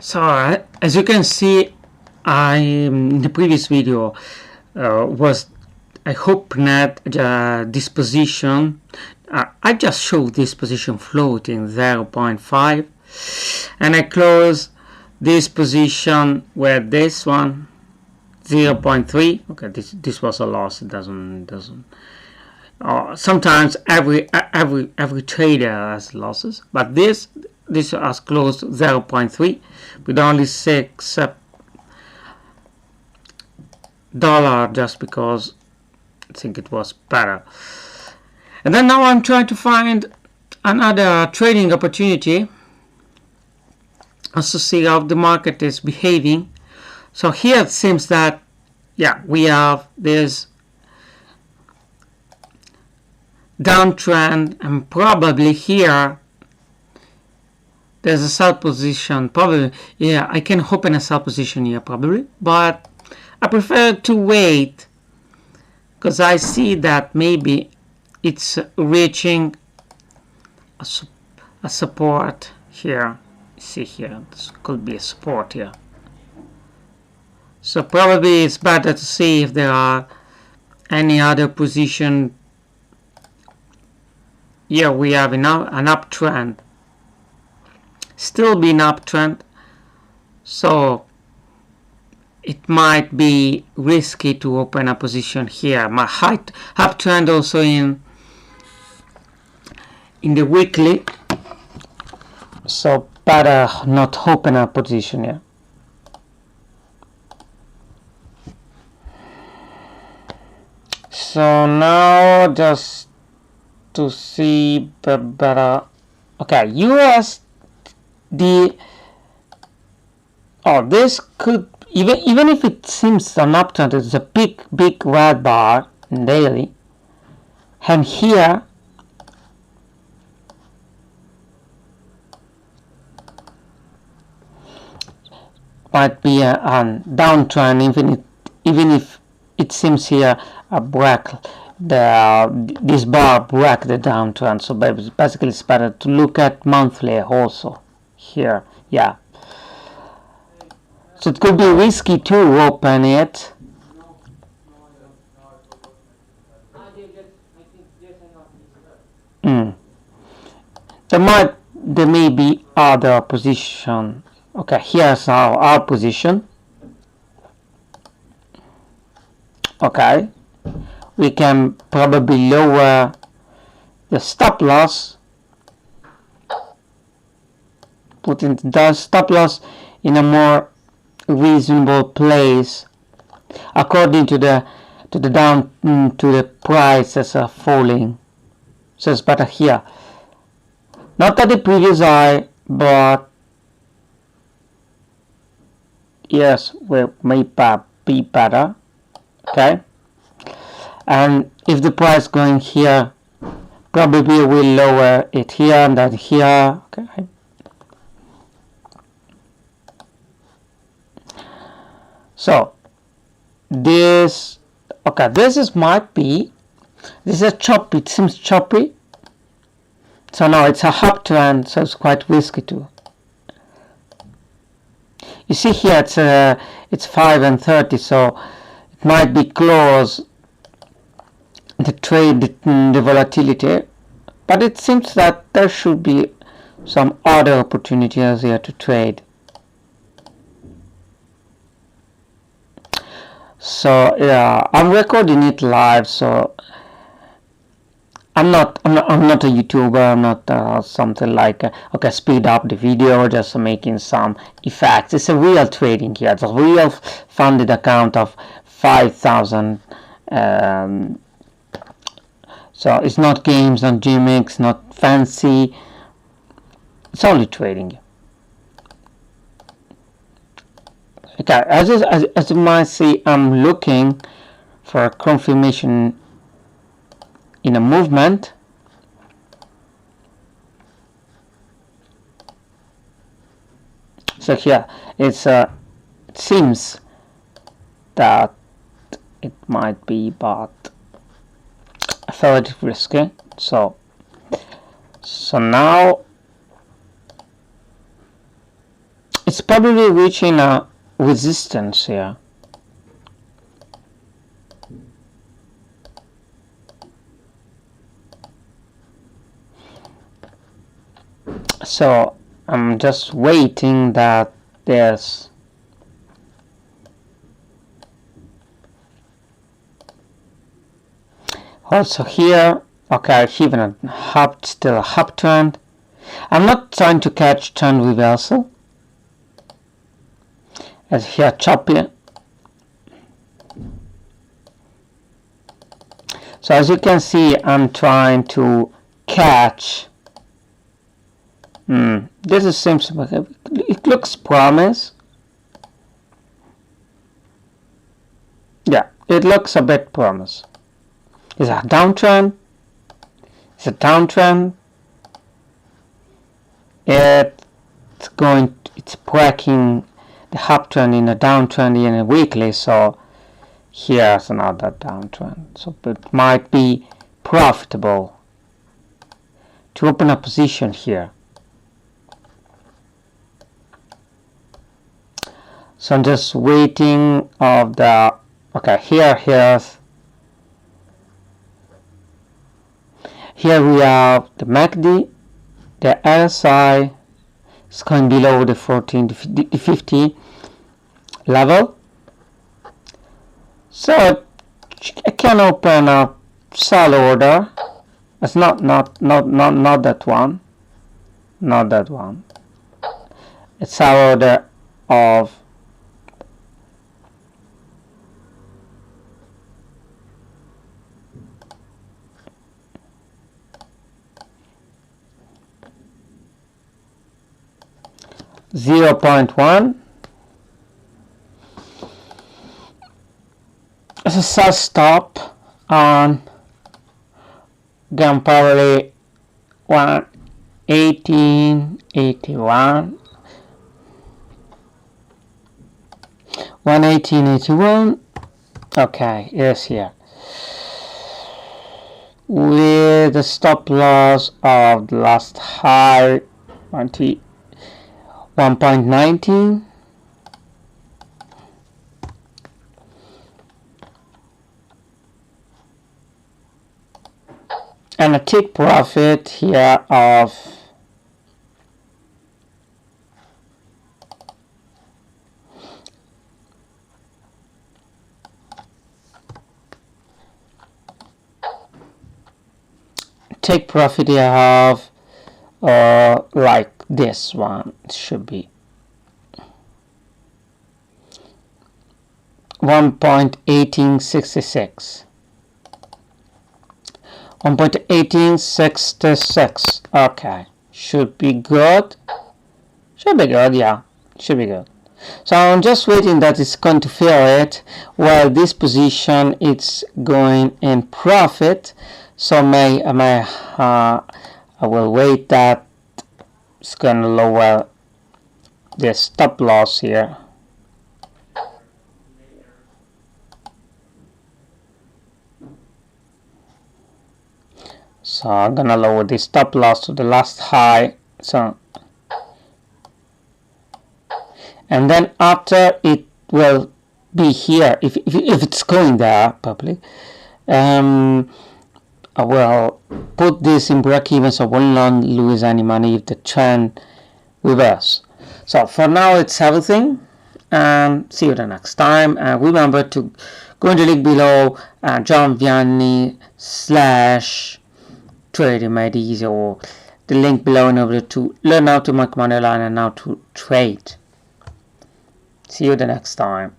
So as you can see, I in the previous video I hope not this position. I just showed this position floating 0.5, and I close this position with this one 0.3. Okay, this was a loss. It doesn't. Sometimes every trader has losses, but this has closed 0.3 with only $6 just because I think it was better. And then now I'm trying to find another trading opportunity also see how the market is behaving. So here it seems that we have this downtrend, and probably here there's a sell position. Probably, I can open a sell position here probably, but I prefer to wait because I see that maybe it's reaching a support here. See here, this could be a support here. So probably it's better to see if there are any other position. Here we have an uptrend, still be an uptrend, so it might be risky to open a position here. My uptrend also in the weekly, so better not open a position here. So now just to see better. Okay, USD. Oh, this could even if it seems an uptrend, it's a big red bar in daily, and here might be a downtrend, even if it seems here a break. This bar break the downtrend, so basically it's better to look at monthly also here. So it could be risky to open it. There may be other position. Okay, here's our position. Okay, we can probably lower the stop loss, putting the stop loss in a more reasonable place according to the prices are falling. So it's better here, not at the previous high, but yes, we may be better. Okay, and if the price going here, probably will lower it here and then here. Okay, so this is a choppy. It seems choppy. So now it's a uptrend, so it's quite risky too. You see here it's 5:30, so it might be close the trade, the volatility, but it seems that there should be some other opportunities here to trade. So I'm recording it live, so I'm not a YouTuber. I'm not something like okay, speed up the video, just making some effects. It's a real trading here. It's a real funded account of 5,000. So it's not games, not gimmicks, not fancy. It's only trading. Okay, as you might see, I'm looking for a confirmation in a movement. So here it seems that it might be, but very risky. So it's probably reaching a resistance here. So I'm just waiting that there's also here, okay, even a still a uptrend. I'm not trying to catch trend reversal. As here choppy. So as you can see, I'm trying to catch. This is seems it looks promise. Yeah, it looks a bit promise. Is a downtrend? It's a downtrend. It's breaking the uptrend in a downtrend in a weekly, so here's another downtrend. So it might be profitable to open a position here. So I'm just waiting of the, okay, here we have the MACD, the RSI is going below the 50 level. So I can open a sell order. It's not that one. Not that one. It's sell order of .1. It's a sell stop on probably 118.81. 118.81. Okay, yes, here with the stop loss of the last high 1.19. And a take profit here of like this one should be 1.1866. 1.1866. Okay, should be good. Yeah, should be good. So I'm just waiting that it's going to fill it, while this position it's going in profit. So I will wait that it's going to lower the stop loss here. So I'm gonna lower the stop loss to the last high. So, and then after it will be here, if it's going there probably, I will put this in break even, so I will not lose any money if the trend reverse. So for now it's everything, and see you the next time. Remember to go in the link below, John Vianney /trading made easy, or the link below in order to learn how to make money online and how to trade. See you the next time.